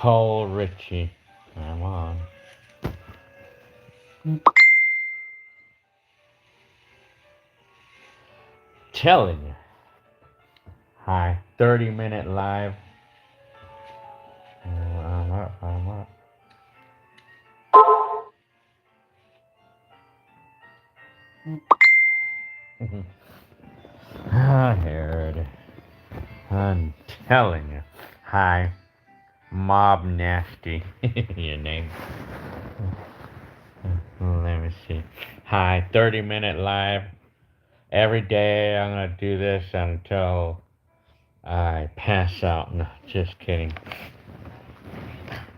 Cole Richie. Come on. Telling you. Hi. 30-minute live. I'm up. I'm up. I heard. I'm telling you. Hi. Mob Nasty. Your name. Let me see. Hi. 30-minute live. Every day I'm going to do this until I pass out. No, just kidding.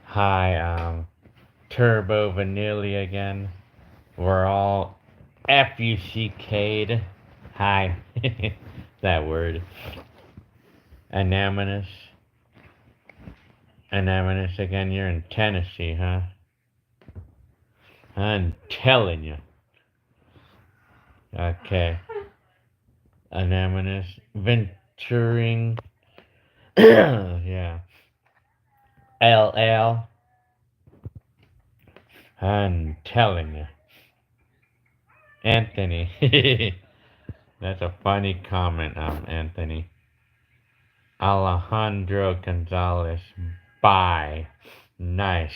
Hi. Turbo Vanilla again. We're all FUCK'd. Hi. That word. Anonymous. Anonymous again. You're in Tennessee, huh? I'm telling you. Okay. Anonymous. Venturing. Yeah. LL. I'm telling you. Anthony. That's a funny comment, Anthony. Alejandro Gonzalez. Bye. Nice.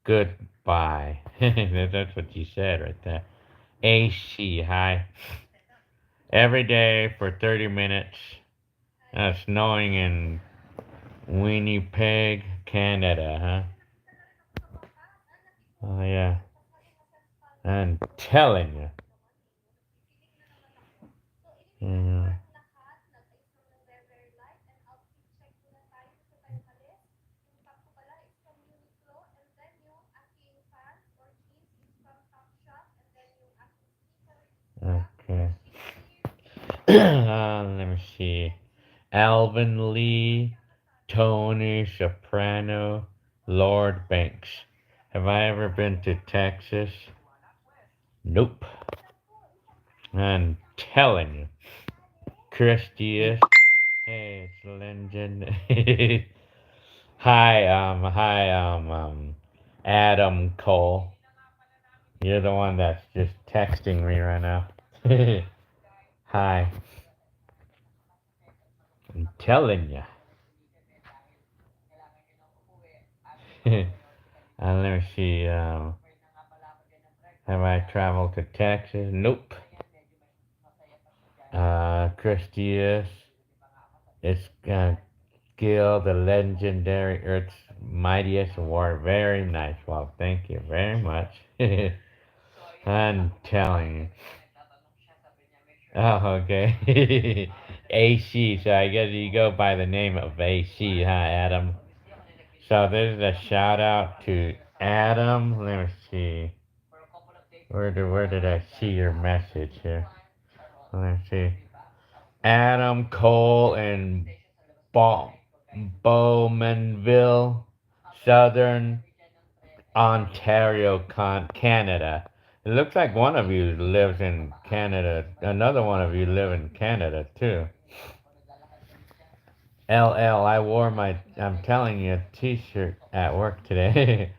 Goodbye. That's what you said right there. AC, hi. Every day for 30 minutes. Snowing in Winnipeg, Canada, huh? Oh, yeah. I'm telling you. Yeah. Okay. Let me see. Alvin Lee, Tony Soprano, Lord Banks. Have I ever been to Texas? Nope. I'm telling you. Chris Diaz. Hey, it's Legend. Hi, Adam Cole. You're the one that's just texting me right now. Hi. I'm telling you. Let me see. Have I traveled to Texas? Nope. Chris Diaz. It's Gil, the legendary Earth's mightiest warrior. Very nice. Well, thank you very much. I'm telling you. Oh, okay. AC. So I guess you go by the name of AC, huh, Adam? So this is a shout out to Adam. Let me see. Where did I see your message here? Let me see. Adam Cole in Bowmanville, Southern Ontario, Canada. It looks like one of you lives in Canada. Another one of you live in Canada too. LL, I wore my, I'm telling you, t-shirt at work today.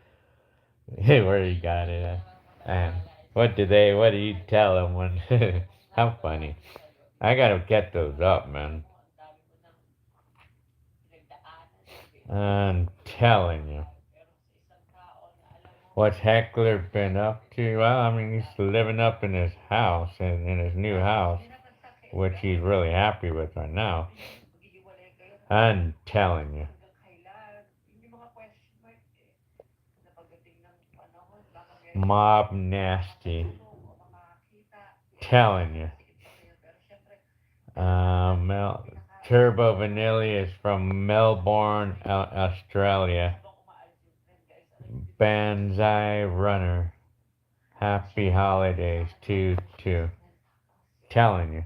Hey, where you got it at? And what do you tell them when, how funny. I gotta get those up, man. I'm telling you. What's Heckler been up to? Well, I mean, he's living up in his house, in his new house, which he's really happy with right now. I'm telling you. Mob Nasty. Telling you. Turbo Vanilla is from Melbourne, Australia. Banzai Runner. Happy holidays to two. Telling you.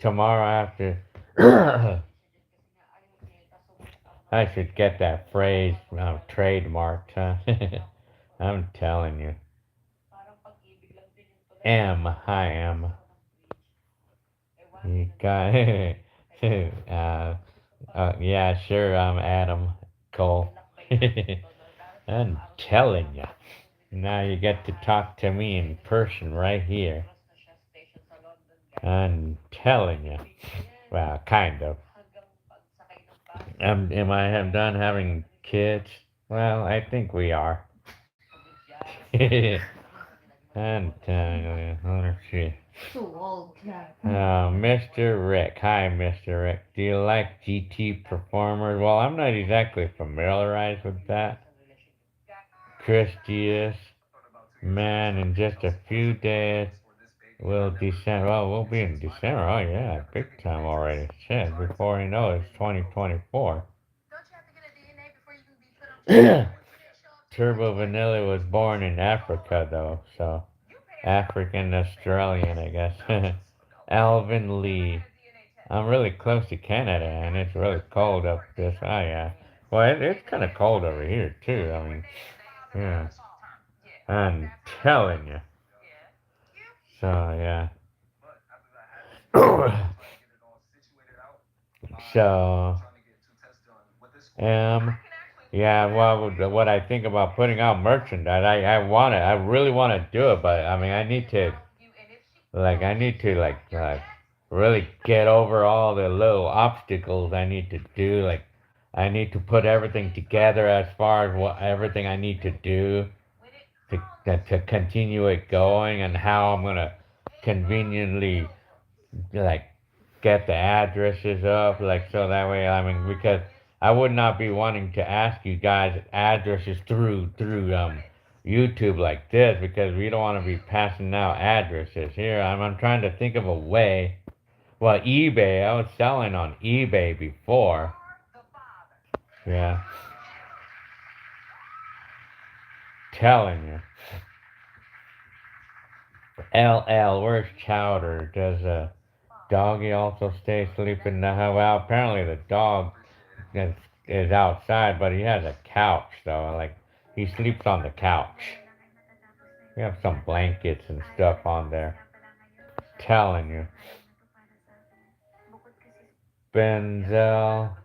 Tomorrow after. I should get that phrase trademarked, huh? I'm telling you. Hi, M. You got yeah, sure, I'm Adam Cole. I'm telling you. Now you get to talk to me in person right here. I'm telling you. Well, kind of. Am I have done having kids? Well, I think we are. I'm telling you. Let's see. Too old. Mr. Rick. Hi, Mr. Rick. Do you like GT Performers? Well, I'm not exactly familiarized with that. Chris Diaz. Man, in just a few days, we'll December. Oh, we'll be in December. Oh, yeah, big time already. Shit, before you know it, it's 2024. Turbo Vanilla was born in Africa, though, so African Australian, I guess. Alvin Lee. I'm really close to Canada, and it's really cold up this. Oh, yeah. Well, it's kind of cold over here, too. I mean, yeah. I'm telling you. So, yeah. So, um, yeah, well, what I think about putting out merchandise, I really want to do it, but I mean, I need to, really get over all the little obstacles I need to do. Like, I need to put everything together as far as what everything I need to do to continue it going and how I'm gonna conveniently like get the addresses up, like so that way. I mean, because I would not be wanting to ask you guys addresses through YouTube like this because we don't want to be passing out addresses here. I'm trying to think of a way. Well, eBay. I was selling on eBay before. Yeah, telling you. LL, where's Chowder? Does doggy also stay asleep in the house? Well, apparently the dog is, is outside, but he has a couch though. Like he sleeps on the couch. We have some blankets and stuff on there. Telling you, Benzel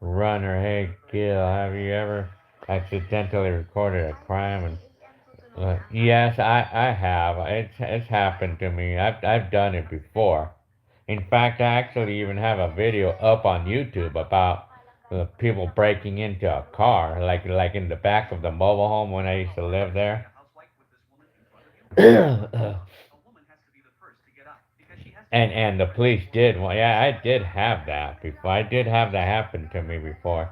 Runner. Hey Gil, have you ever accidentally recorded a crime? And yes, I have. It's happened to me. I've done it before. In fact, I actually even have a video up on YouTube about people breaking into a car, like in the back of the mobile home when I used to live there. And the police did. Well, yeah, I did have that before. I did have that happen to me before.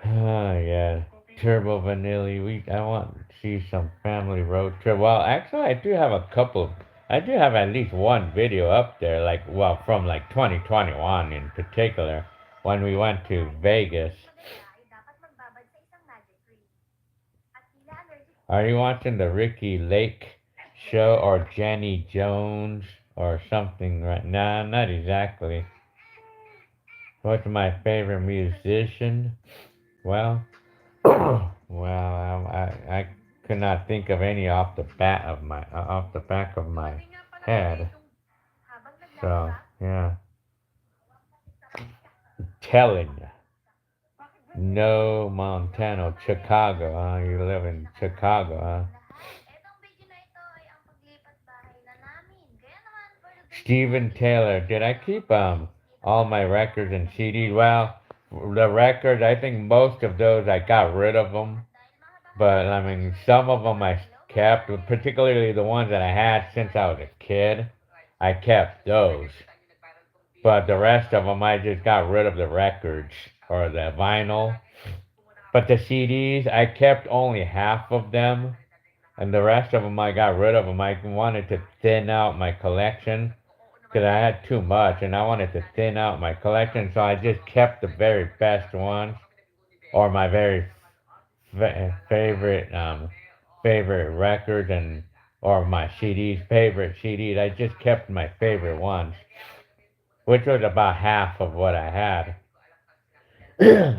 Oh yeah, Turbo Vanilla. I want to see some family road trip. Well, actually, I do have a couple. I do have at least one video up there, like well, from like 2021 in particular, when we went to Vegas. Are you watching the Ricky Lake show or Jenny Jones or something right now? Nah, not exactly. What's my favorite musician? Well, I could not think of any off the back of my head. So yeah, telling you. No, Montana, Chicago. You live in Chicago, Steven Taylor. Did I keep all my records and CDs? Well, the records. I think most of those I got rid of them. But I mean, some of them I kept, particularly the ones that I had since I was a kid. I kept those. But the rest of them, I just got rid of the records or the vinyl. But the CDs, I kept only half of them. And the rest of them, I got rid of them. I wanted to thin out my collection because I had too much and I wanted to thin out my collection. So I just kept the very best ones or my very favorite records and or my CDs, favorite CDs. I just kept my favorite ones, which was about half of what I had.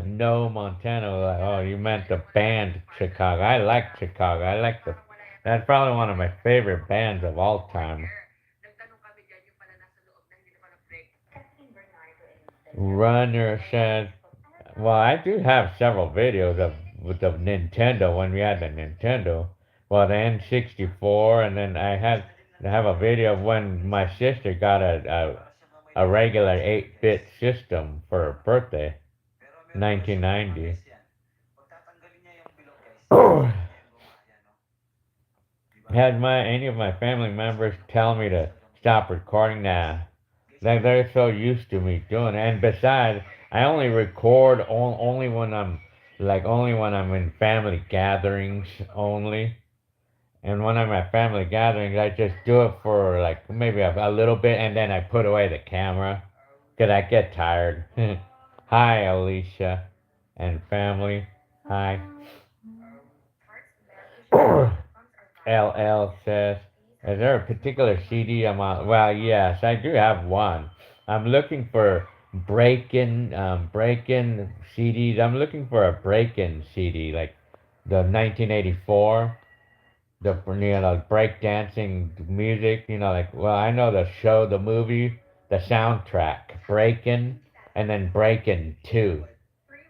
No, Montana. Oh, you meant the band Chicago. I like Chicago. I like the. That's probably one of my favorite bands of all time. Runner says Well, I do have several videos of with the Nintendo when we had the Nintendo. Well, the N64, and then I have a video of when my sister got a regular 8-bit system for her birthday, 1990. Had any of my family members tell me to stop recording? Nah, they're so used to me doing it. And besides, I only record only when only when I'm in family gatherings only. And when I'm at family gatherings, I just do it for like maybe a little bit, and then I put away the camera because I get tired. Hi, Alicia and family. Hi. LL says, is there a particular CD I'm on? Well, yes, I do have one. I'm looking for breaking CDs. I'm looking for a breaking CD, like the 1984, break dancing music. Well, I know the show, the movie, the soundtrack, Breaking, and then Breaking 2.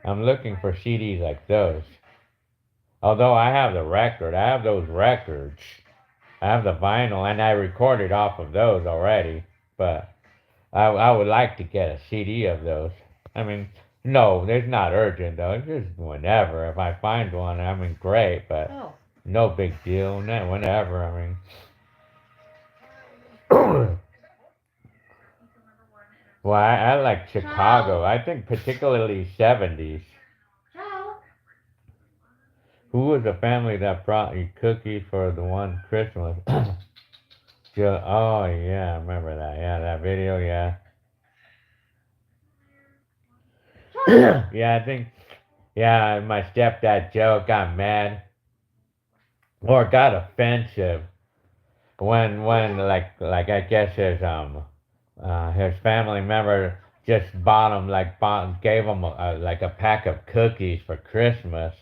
I'm looking for CDs like those. Although I have the record, I have those records. I have the vinyl, and I recorded off of those already. But I would like to get a CD of those. I mean, no, it's not urgent though. It's just whenever. If I find one, I mean, great, but no big deal. Whenever. I mean, well, I like Chicago. I think particularly 70s. Who was the family that brought you cookies for the one Christmas? Oh yeah, I remember that. Yeah, that video. Yeah. Yeah, I think. Yeah, my stepdad Joe got mad or got offensive when I guess his family member just gave him like a pack of cookies for Christmas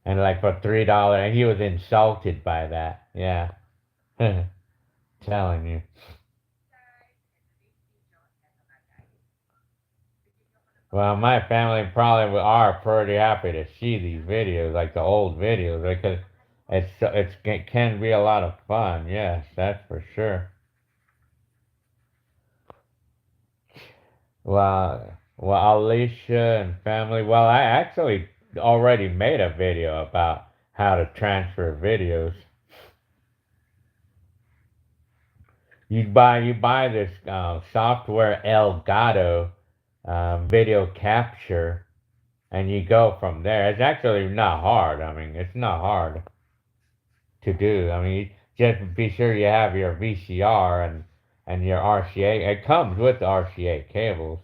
and like for $3, and he was insulted by that. Yeah. Telling you. Well, my family probably are pretty happy to see these videos, like the old videos, because it can be a lot of fun. Yes, that's for sure. Well, Alicia and family. Well, I actually already made a video about how to transfer videos. You buy this software Elgato video capture, and you go from there. It's actually not hard. I mean, it's not hard to do. I mean, just be sure you have your VCR and your RCA. It comes with the RCA cables.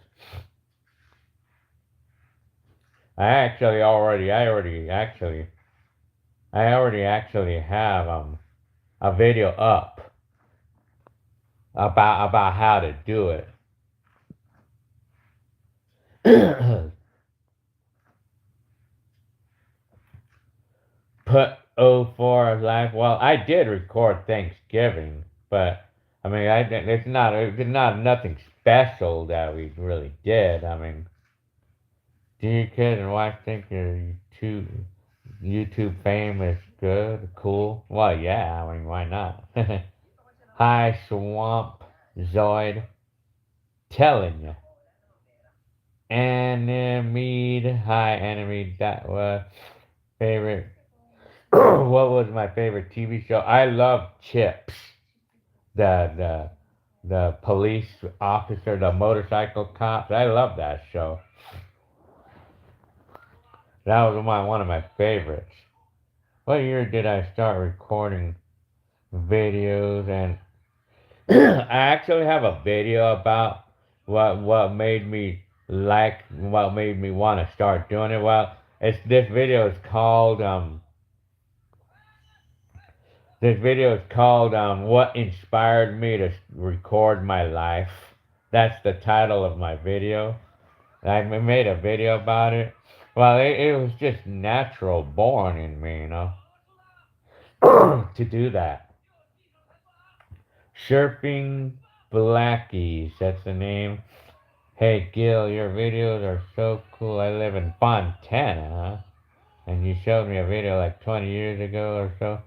I already actually have a video up about how to do it. Put O4 live. Well, I did record Thanksgiving, but I mean, it's not nothing special that we really did. I mean, do your kid and wife think your YouTube fame is good, cool? Well, yeah. I mean, why not? Hi, Swamp Zoid, telling you. Animed. Hi, Animed. That was favorite. What was my favorite TV show? I love Chips. The the the police officer, the motorcycle cops. I love that show. That was one of my favorites. What year did I start recording videos? And I actually have a video about what made me want to start doing it. Well, this video is called What Inspired Me to Record My Life. That's the title of my video. I made a video about it. Well, it was just natural born in me, to do that. Surfing Blackies, that's the name. Hey Gil, your videos are so cool. I live in Fontana, huh? And you showed me a video like 20 years ago or so.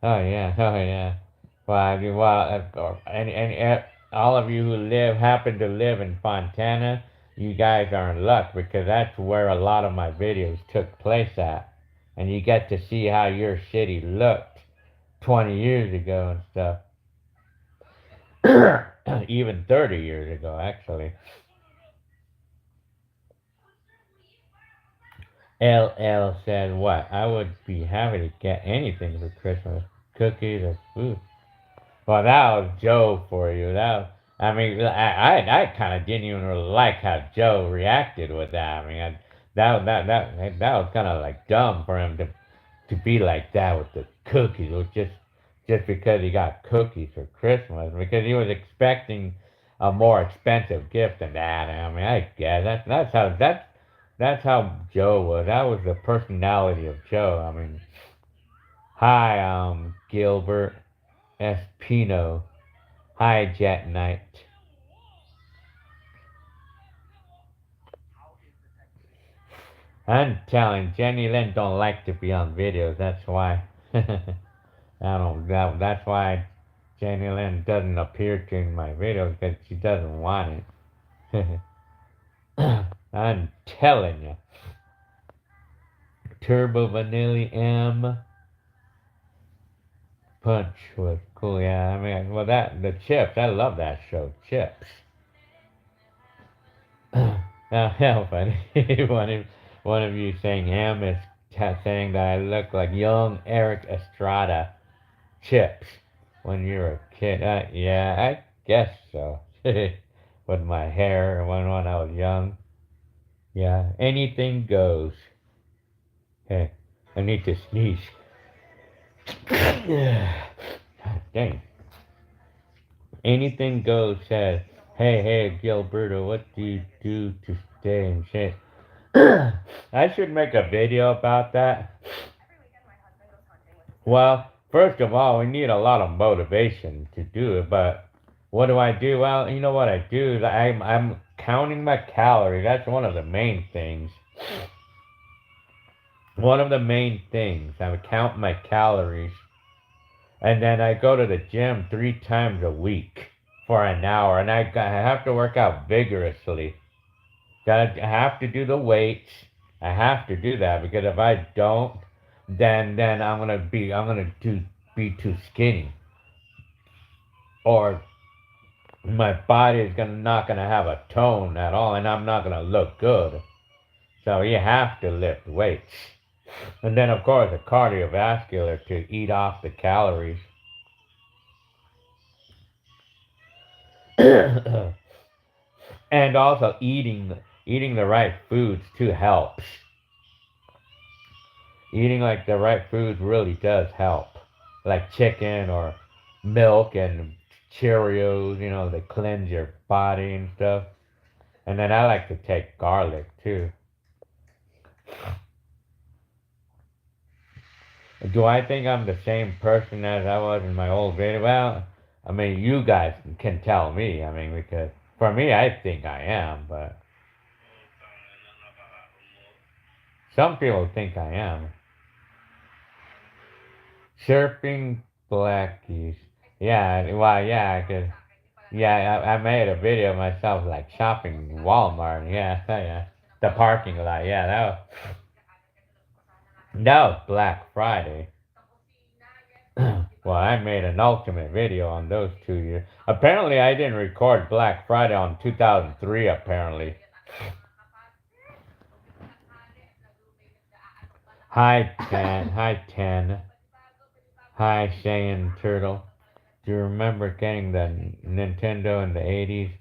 Oh yeah, oh yeah. Well, I mean, all of you who happen to live in Fontana, you guys are in luck because that's where a lot of my videos took place at, and you get to see how your city looked 20 years ago and stuff. Even 30 years ago, actually. LL said, "What? I would be happy to get anything for Christmas, cookies or food." Well, that was Joe for you. I mean, I kind of didn't even really like how Joe reacted with that. I mean, that was kind of like dumb for him to be like that with the cookies. It was just because he got cookies for Christmas because he was expecting a more expensive gift than that. I mean, I guess that's how Joe was. That was the personality of Joe. I mean, hi, Gilbert Espino. Hi, Jet Knight. I'm telling Jenny Lynn don't like to be on videos. That's why. That's why Jenny Lynn doesn't appear to in my videos because she doesn't want it. I'm telling you. Turbo Vanilla M Punch was cool. Yeah, I mean, well, the Chips. I love that show, Chips. How funny. one of you saying M is saying that I look like young Eric Estrada Chips when you were a kid. Yeah, I guess so. With my hair when I was young. Yeah, anything goes. Hey, I need to sneeze. Dang. Anything goes says, hey, Gilberto, what do you do to stay in shape? I should make a video about that. Well, first of all, we need a lot of motivation to do it, but what do I do? Well, you know what I do is I'm counting my calories. That's one of the main things. One of the main things. I count my calories. And then I go to the gym 3 times a week for an hour. And I have to work out vigorously. I have to do the weights. I have to do that because if I don't, then be too skinny. Or my body is not gonna have a tone at all, and I'm not gonna look good. So you have to lift weights, and then of course the cardiovascular to eat off the calories, and also eating the right foods too helps. Eating like the right foods really does help, like chicken or milk and Cheerios. They cleanse your body and stuff. And then I like to take garlic too. Do I think I'm the same person as I was in my old video? Well, I mean, you guys can tell me. I mean, because for me, I think I am, but some people think I am. Surfing Blackies. Yeah, well, yeah, cause yeah, I made a video of myself like shopping in Walmart. Yeah, yeah, the parking lot. Yeah, that was Black Friday. Well, I made an ultimate video on those 2 years. Apparently, I didn't record Black Friday on 2003, apparently. Hi, 10. Hi, 10. Hi, Cheyenne Turtle. Do you remember getting the Nintendo in the 80s?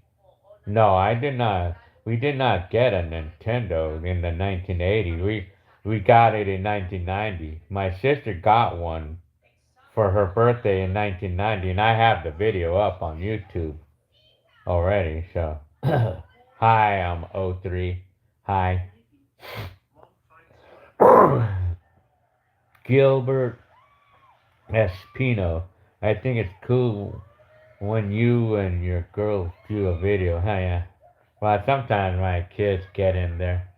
No, I did not. We did not get a Nintendo in the 1980s. We got it in 1990. My sister got one for her birthday in 1990, and I have the video up on YouTube already. So, hi, I'm O3. Hi, Gilbert Espino. I think it's cool when you and your girl do a video. Hi, yeah. Well, sometimes my kids get in there.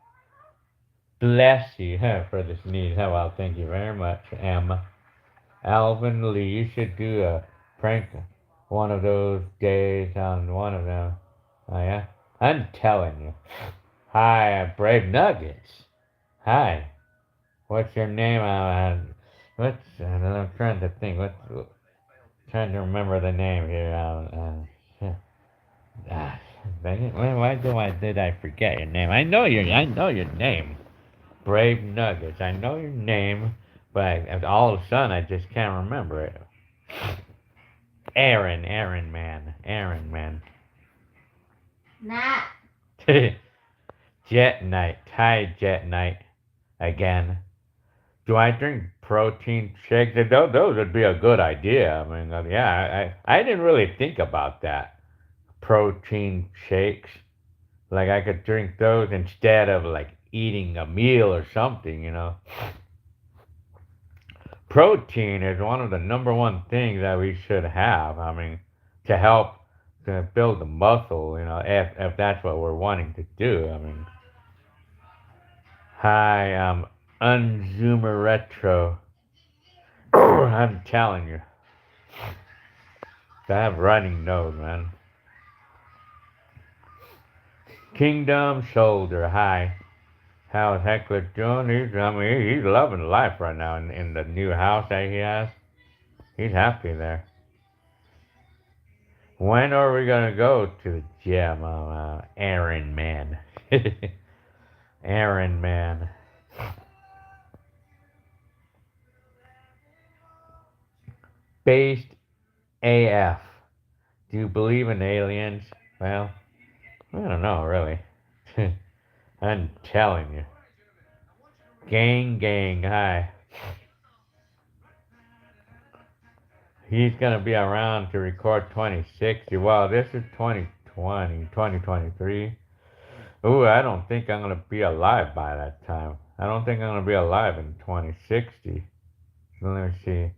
Bless you for the sneeze. Oh, well, thank you very much, Emma. Alvin Lee, you should do a prank one of those days on one of them. Oh, yeah? I'm telling you. Hi, Brave Nuggets. Hi. What's your name? I'm trying to think. Trying to remember the name here. Ah, dang it. Did I forget your name? I know your name. Brave Nuggets. I know your name, but all of a sudden I just can't remember it. Aaron man. Nah. Jet Knight. Hi, Jet Knight. Again. Do I drink protein shakes? Those would be a good idea. I mean, yeah, I didn't really think about that. Protein shakes. Like I could drink those instead of like eating a meal or something, you know. Protein is one of the number one things that we should have. I mean, to help to build the muscle, you know, if that's what we're wanting to do. I mean, hi, Unzoomer Retro. I'm telling you, I have running nose, man. Kingdom Shoulder, hi. How's Heckler doing? He's loving life right now in the new house that he has. He's happy there. When are we gonna go to the gym, Aaron man? Aaron man. Based AF. Do you believe in aliens? Well, I don't know, really. I'm telling you. Gang, hi. He's gonna be around to record 2060. Well, this is 2020, 2023. Ooh, I don't think I'm gonna be alive by that time. I don't think I'm gonna be alive in 2060. Let me see.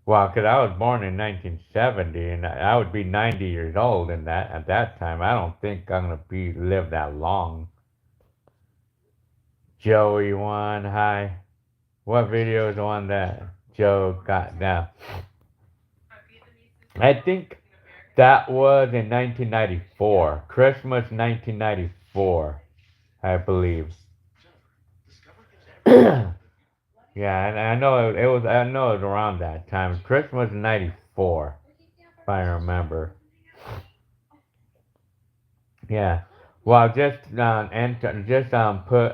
Well, because I was born in 1970, and I would be 90 years old in that at that time. I don't think I'm gonna be live that long. Joey one, hi. What video is the one that Joe got now? I think that was in 1994, Christmas 1994, I believe. Yeah, and I know it was. I know it was around that time, Christmas '94, if I remember. Yeah. Well, just put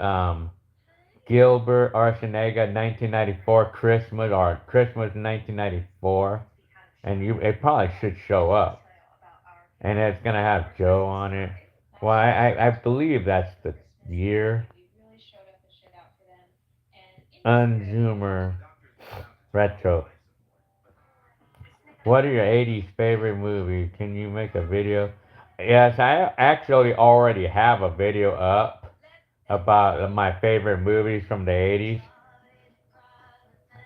Gilbert Archinega 1994 Christmas or Christmas 1994, and it probably should show up, and it's gonna have Joe on it. Well, I believe that's the year. Unzoomer Retro. What are your 80s favorite movies? Can you make a video? Yes, I actually already have a video up about my favorite movies from the 80s.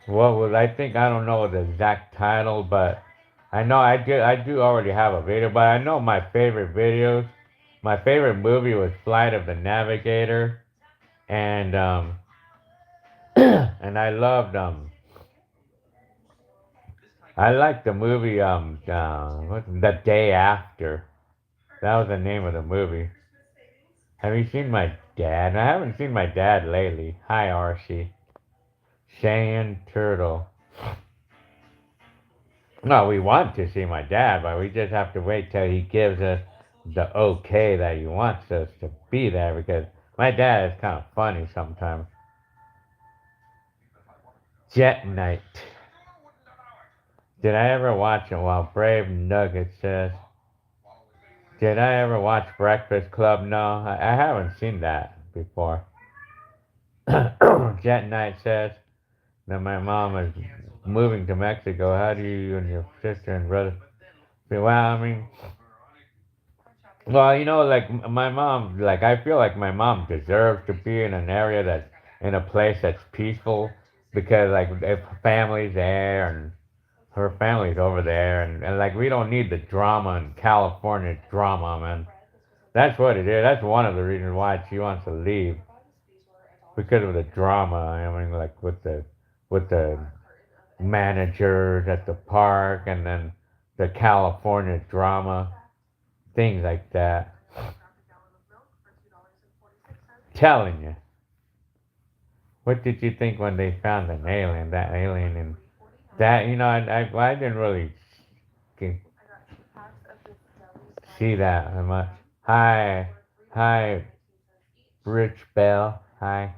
What was I think I don't know the exact title, but I know I do already have a video, but I know my favorite videos. My favorite movie was Flight of the Navigator, and and I liked the movie The Day After. That was the name of the movie. Have you seen my dad? I haven't seen my dad lately. Hi, Archie. Cheyenne Turtle. No, we want to see my dad, but we just have to wait till he gives us the okay that he wants us to be there because my dad is kind of funny sometimes. Jet Night. Did I ever watch it? While Brave Nugget says, did I ever watch Breakfast Club? No, I haven't seen that before. Jet Knight says that my mom is moving to Mexico. How do you and your sister and brother feel? Well, I mean, well, like my mom, like I feel like my mom deserves to be in an area that's in a place that's peaceful because like if her family's there and her family's over there and like we don't need the drama and California drama, man. That's what it is. That's one of the reasons why she wants to leave because of the drama. I mean, like with the managers at the park, and then the California drama, things like that. Telling you. What did you think when they found an alien? That alien and that I didn't really see that much. Hi, hi, Rich Bell. Hi,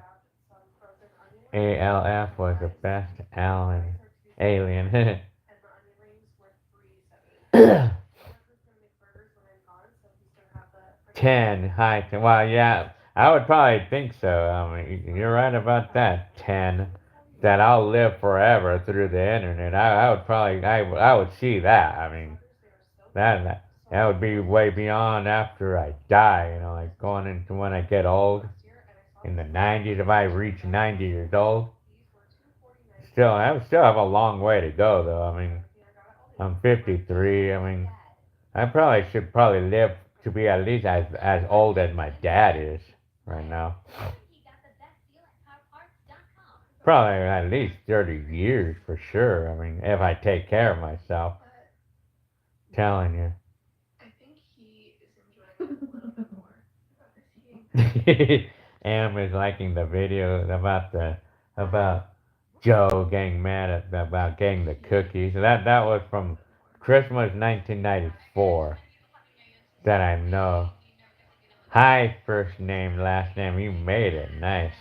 ALF was the best alien. 10. Hi, 10. Well, yeah, I would probably think so. I mean, you're right about that. 10. That I'll live forever through the internet. I would probably, I would see that. I mean, that would be way beyond after I die, like going into when I get old. In the 90s, if I reach 90 years old. I would still have a long way to go, though. I mean, I'm 53. I mean, I probably should probably live to be at least as old as my dad is right now. Probably at least 30 years for sure. I mean, if I take care of myself. Telling you. Am is liking the video about Joe getting mad about getting the cookies. That was from Christmas 1994 that I know. Hi, first name, last name. You made it. Nice.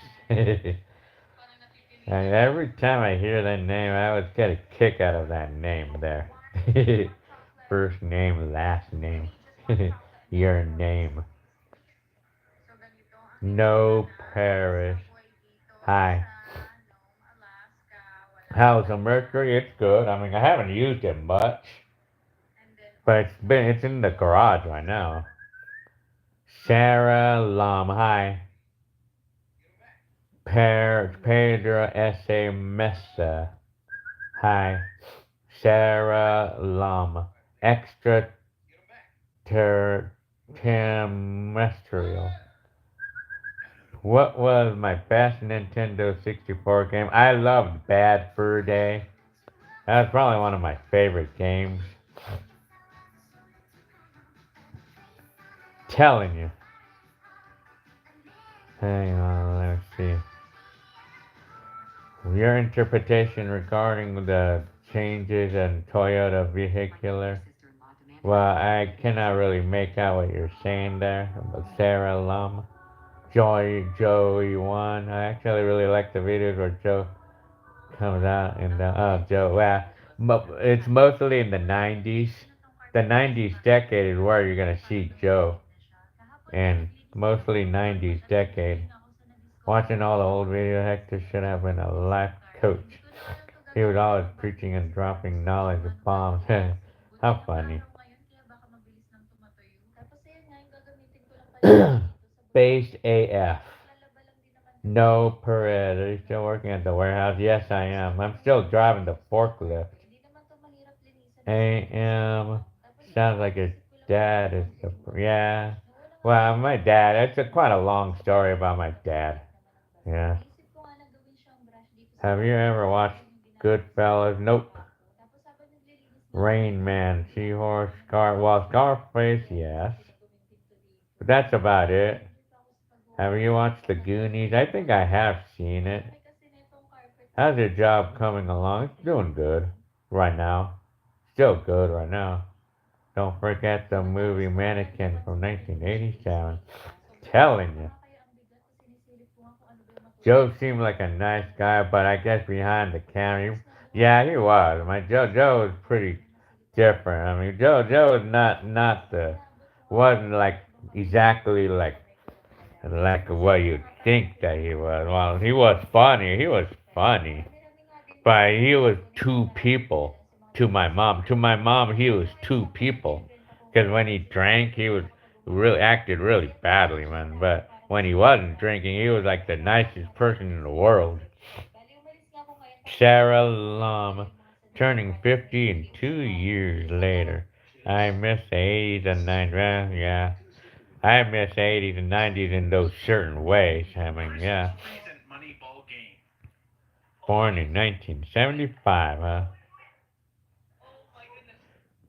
And every time I hear that name, I always get a kick out of that name there. First name, last name. Your name. No Paris. Hi. How's the Mercury? It's good. I mean, I haven't used it much, but it's in the garage right now. Sarah Lum. Hi. Pedro S.A. Mesa. Hi. Sarah Lum. Extraterrestrial. What was my best Nintendo 64 game? I loved Bad Fur Day. That was probably one of my favorite games. Telling you. Hang on, let's see. Your interpretation regarding the changes in Toyota vehicular. Well, I cannot really make out what you're saying there. But Sarah Lum. Joey one. I actually really like the videos where Joe comes out and Joe. Well, it's mostly in the 90s. The 90s decade is where you're gonna see Joe, and mostly 90s decade. Watching all the old video, Hector should have been a life coach. He was always preaching and dropping knowledge bombs. How funny. Based AF. No, Perez. Are you still working at the warehouse? Yes, I am. I'm still driving the forklift. AM. Sounds like his dad is the. Yeah. Well, my dad. It's quite a long story about my dad. Yeah. Have you ever watched Goodfellas? Nope. Rain Man, Seahorse, Scarface, yes. But that's about it. Have you watched The Goonies? I think I have seen it. How's your job coming along? It's doing good right now. Still good right now. Don't forget the movie Mannequin from 1987. Telling you. Joe seemed like a nice guy, but I guess behind the camera, yeah, he was. My Joe was pretty different. I mean, Joe was not the wasn't like exactly like what you'd think that he was. Well, he was funny. He was funny. But he was two people to my mom. To my mom, he was two people. Because when he drank, he was really acted really badly, man. But when he wasn't drinking, he was like the nicest person in the world. Sarah Lum, turning 50 in 2 years later. I miss the 80s and 90s. Well, yeah. I miss 80s and 90s in those certain ways. I mean, yeah. Born in 1975, huh?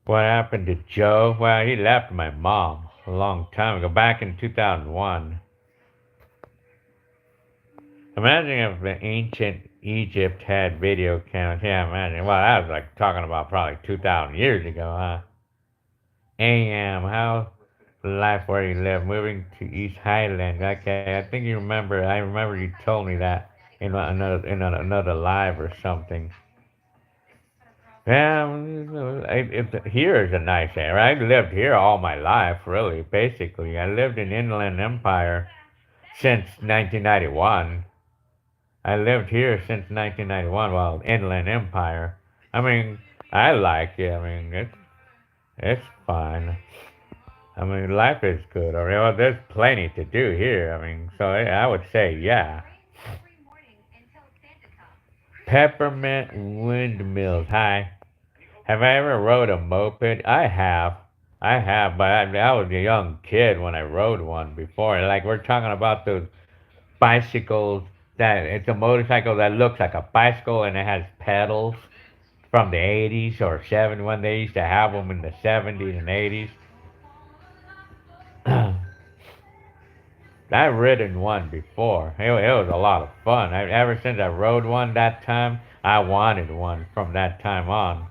What happened to Joe? Well, he left my mom a long time ago, back in 2001. Imagine if the ancient Egypt had video cameras. Yeah, imagine. Well, that was like talking about probably 2,000 years ago, huh? AM, how life where you live, moving to East Highland. Okay, I think you remember. I remember you told me that in another live or something. Yeah, here is a nice area. I lived here all my life, really. Basically, I lived in Inland Empire since 1991. I lived here since 1991. Well, Inland Empire. I mean, I like it. I mean, it's fine. I mean, life is good. I mean, well, there's plenty to do here. I mean, so I would say, yeah. Peppermint windmills. Hi. Have I ever rode a moped? I have. I have, but I was a young kid when I rode one before. Like, we're talking about those bicycles that it's a motorcycle that looks like a bicycle and it has pedals from the 80s or 70s when they used to have them in the 70s and 80s. I've ridden one before. It was a lot of fun. Ever since I rode one that time, I wanted one from that time on.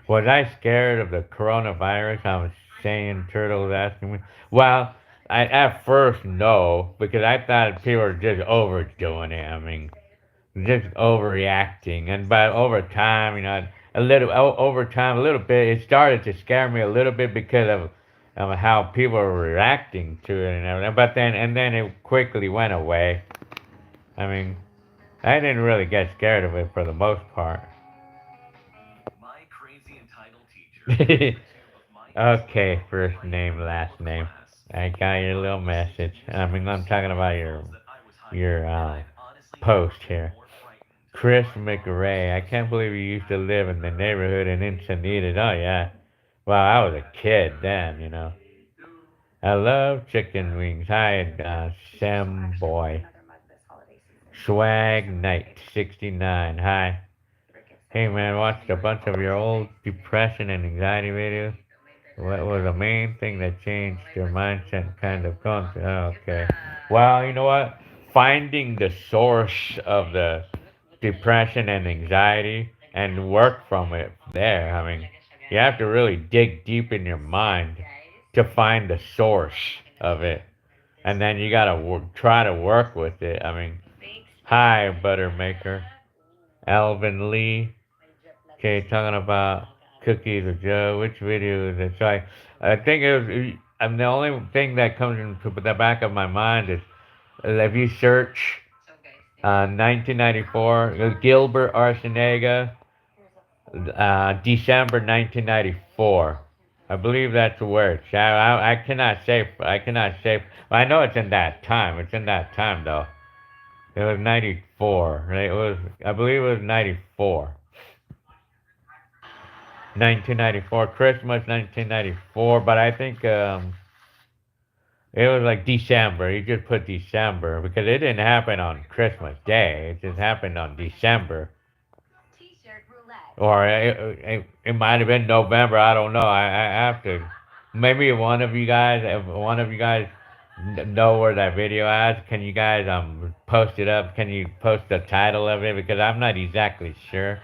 Was I scared of the coronavirus? I was saying, Turtle was asking me. Well, at first, no, because I thought people were just overdoing it. I mean, just overreacting. And but over time, over time, a little bit, it started to scare me a little bit because of how people were reacting to it and everything. But then it quickly went away. I mean, I didn't really get scared of it for the most part. Okay, first name, last name. I got your little message. I mean, I'm talking about your post here. Chris McRae. I can't believe you used to live in the neighborhood in Encinitas. Oh yeah. Well, I was a kid then. I love chicken wings. Hi, Sam Boy. Swag Knight 69. Hi. Hey man, watched a bunch of your old depression and anxiety videos. What was the main thing that changed your mindset and kind of concept? Oh, okay. Well, you know what? Finding the source of the depression and anxiety and work from it there. I mean, you have to really dig deep in your mind to find the source of it. And then you gotta try to work with it. I mean, hi, Buttermaker. Alvin Lee. Okay, talking about Cookies with Joe. Which video is it? So I think it was. The only thing that comes into the back of my mind is if you search 1994, Gilbert Arciniega, December 1994. I believe that's where it's at. I cannot say. I cannot say. I know it's in that time. It's in that time though. It was 94. Right? It was. I believe it was 94. 1994, Christmas 1994, but I think it was like December. You just put December because it didn't happen on Christmas Day. It just happened on December. Or it might have been November. I don't know. I have to. Maybe one of you guys, if one of you guys know where that video is, can you guys post it up? Can you post the title of it? Because I'm not exactly sure.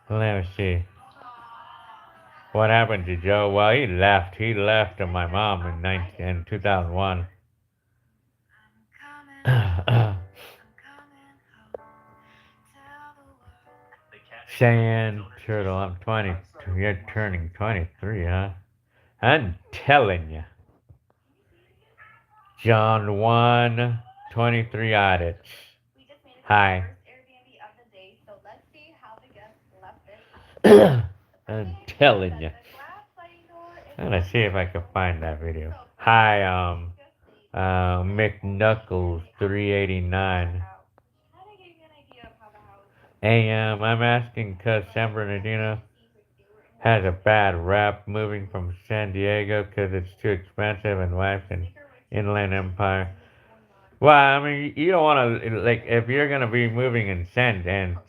Let me see. What happened to Joe? Well, he left. He left to my mom in 2001. Sand Turtle, I'm 20. You're turning 23, huh? I'm telling you. John 1, 23 audits. Hi. I'm telling you. I'm gonna see if I can find that video. Hi, McNuckles 389. AM, I'm asking cuz San Bernardino has a bad rap moving from San Diego because it's too expensive and life's an inland empire. Well, I mean, you don't want to like if you're gonna be moving in San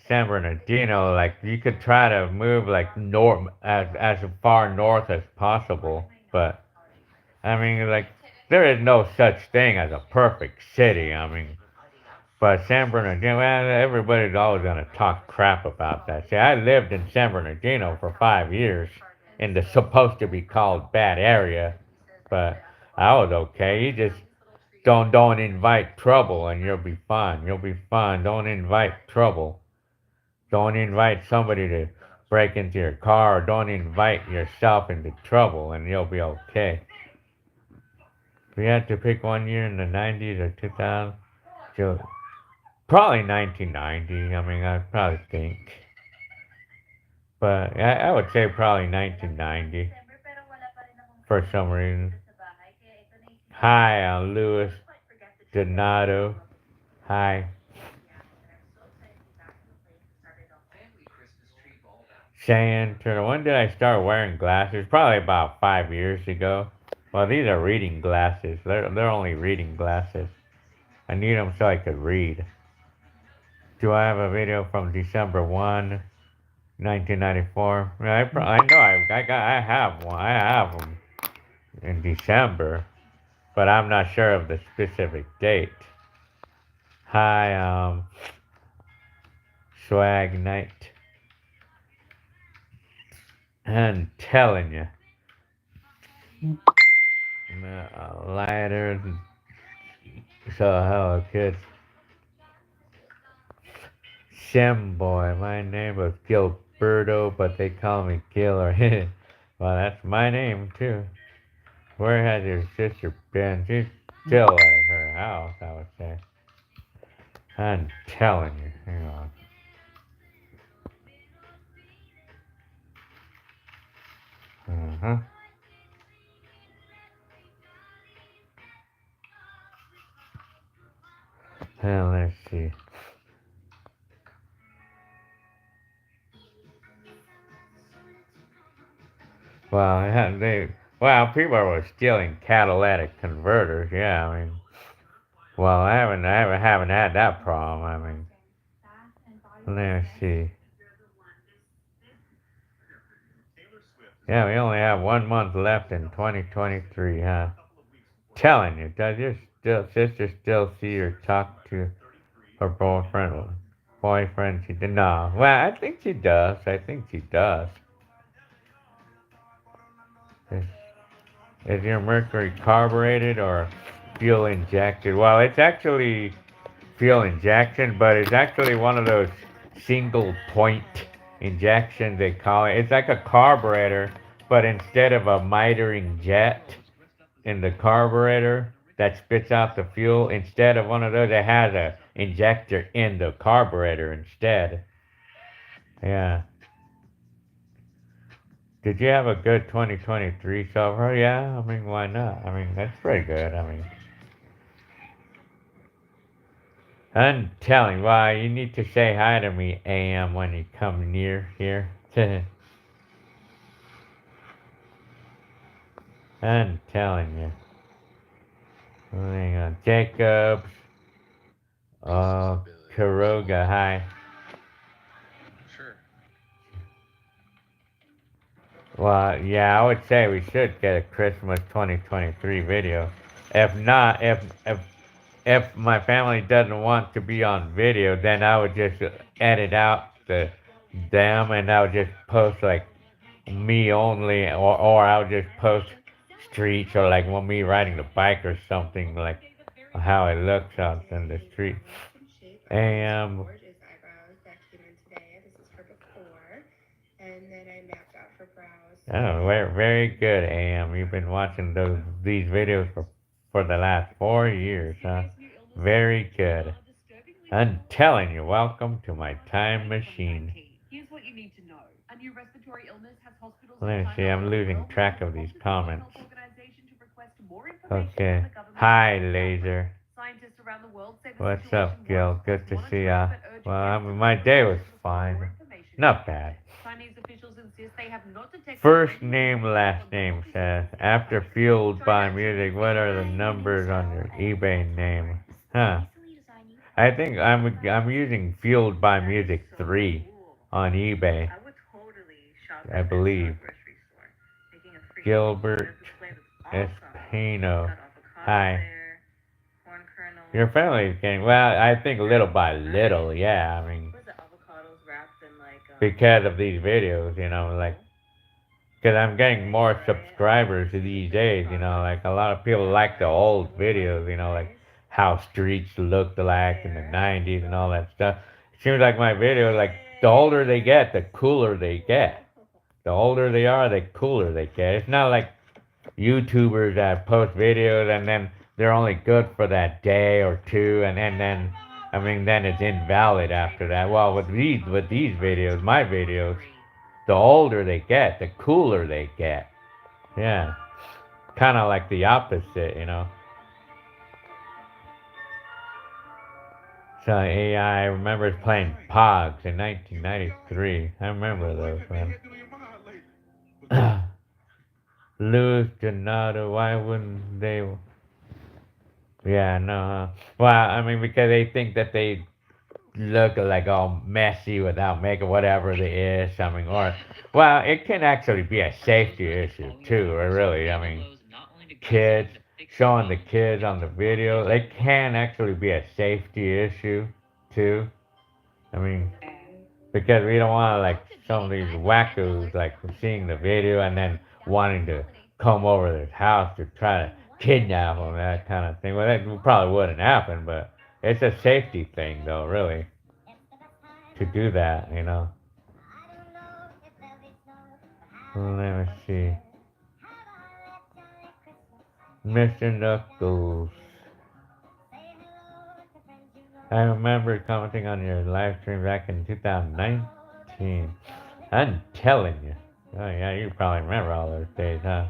Bernardino, like you could try to move like north as far north as possible. But I mean, like there is no such thing as a perfect city. I mean, but San Bernardino, well, everybody's always gonna talk crap about that. See, I lived in San Bernardino for 5 years in the supposed to be called bad area, but I was okay. You just don't invite trouble and you'll be fine. You'll be fine. Don't invite trouble. Don't invite somebody to break into your car or don't invite yourself into trouble and you'll be okay. If you had to pick one year in the 90s or 2000, probably 1990. I mean, I probably think. But I would say probably 1990 for some reason. Hi, I'm Louis Donato. Hi. Shan Turner. When did I start wearing glasses? Probably about 5 years ago. Well, these are reading glasses. They're only reading glasses. I need them so I could read. Do I have a video from December 1, 1994? I know I have one. I have them in December, but I'm not sure of the specific date. Hi, Swag Knight. I'm telling you. Lighter. So, hello, kids. Boy, my name was Gilberto, but they call me Killer. Well, that's my name, too. Where has your sister been? She's still at her house, I would say. I'm telling you. Hang on. Uh-huh. Well, let's see. Well, people were stealing catalytic converters. Yeah, I mean, well, I haven't had that problem. I mean, let's see. Yeah, we only have 1 month left in 2023, huh? Telling you, does your sister still see or talk to her boyfriend? She did not. Well, I think she does. I think she does. Is, is your Mercury carbureted or fuel injected? Well, it's actually fuel injection, but it's actually one of those single point injections they call it. It's like a carburetor, but instead of a mitering jet in the carburetor that spits out the fuel, instead of one of those, it has a injector in the carburetor instead. Yeah. Did you have a good 2023 so far? Yeah, I mean, why not? I mean, that's pretty good. I mean, I'm telling you, why you need to say hi to me, AM, when you come near here. I'm telling you. Hang on, Jacobs. Karoga, hi. Sure. Well, yeah, I would say we should get a Christmas 2023 video. If not, if my family doesn't want to be on video, then I would just edit out them and I would just post like me only, or I would just post streets or like me riding the bike or something like how it looks out in the street. And Gorgeous eyebrows that came in today. This is for before. And then I mapped out for brows. oh, very good, AM. You've been watching these videos for the last 4 years, huh? Very good. I'm telling you, welcome to my time machine. Here's what you need to know. A new respiratory illness has hospitals. Let me see, I'm losing track of these comments. Organization to request more information Okay. from the government. Hi, Laser. Scientists around the world say the What's situation up, Gil? warrants Good to monitoring see ya. but urge Well, I mean, careful my day was for more fine. information. Not bad. Chinese officials in insists they have not detected First any name, movement last on the name Hockey says. system. After fueled by music, what are the numbers on your eBay name? Huh. I think I'm using fueled by music 3 on eBay. I would totally shop I at this believe. grocery store. Making a free Gilbert display that's awesome. Espino. Got avocado Hi. there, corn kernels. Your family's getting, well, I think little by little, yeah. I mean, What is it, avocados wrapped in like because of these videos, you know, like, because I'm getting more subscribers these days, you know, like a lot of people like the old videos, you know, like how streets looked like in the 90s and all that stuff. It seems like my videos, like, the older they get, the cooler they get. The older they are, the cooler they get. It's not like YouTubers that post videos and then they're only good for that day or two, and then I mean, then it's invalid after that. Well, with these videos, my videos, the older they get, the cooler they get. Yeah, kind of like the opposite, you know. So AI, I remember playing Pogs in 1993. I remember those, man. Lose Donato, why wouldn't they? Yeah, no. Well, I mean, because they think that they look like all messy without makeup, whatever they is. I mean, or, well, it can actually be a safety issue, too, or really. I mean, kids, showing the kids on the video, it can actually be a safety issue, too. I mean, because we don't want to, like, some of these wackos, like, seeing the video and then wanting to come over to their house to try to kidnap them, that kind of thing. Well, that probably wouldn't happen, but it's a safety thing, though, really, to do that, you know. Let me see. Mr. Knuckles. I remember commenting on your live stream back in 2019. I'm telling you. Oh, yeah, you probably remember all those days, huh?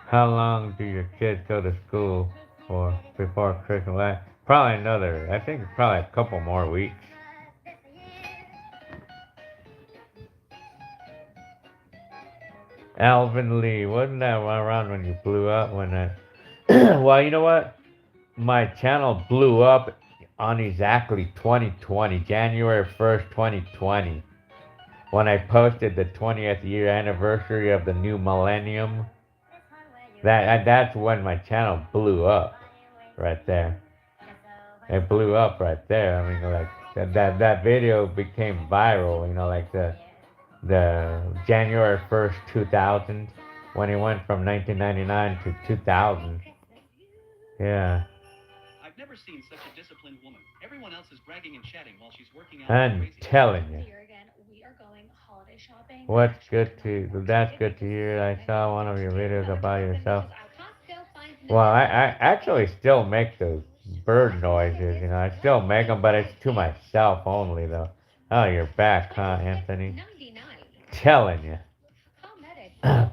How long do your kids go to school for before Christmas? Well, probably another, I think probably a couple more weeks. Alvin Lee, wasn't that around when you blew up? When I, well, you know what? My channel blew up on exactly 2020, January 1st, 2020. When I posted the 20th year anniversary of the new millennium. That's when my channel blew up, right there. It blew up right there. I mean, like that video became viral. You know, like the January 1st, 2000, when it went from 1999 to 2000. Yeah. I've never seen such a disciplined woman. Everyone else is bragging and chatting while she's working out. I'm telling you. We are going holiday shopping. What's good to that's good to hear. I saw one of your videos about yourself. Well, I actually still make those bird noises, you know. I still make them, but it's to myself only, though. Oh, you're back, huh, Anthony? Telling you.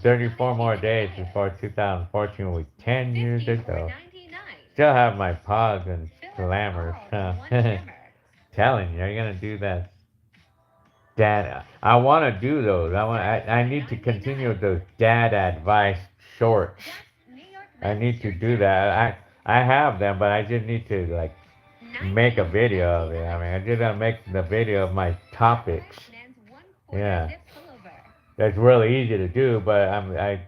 34 more days before 2014 will be 10 years ago. Still have my pogs and glamours, huh? Telling you, are you gonna do that? Dad, I want to do those. I need to continue with those dad advice shorts. I need to do that. I have them, but I just need to like make a video of it. I mean, I just gotta make the video of my topics. Yeah, that's really easy to do, but I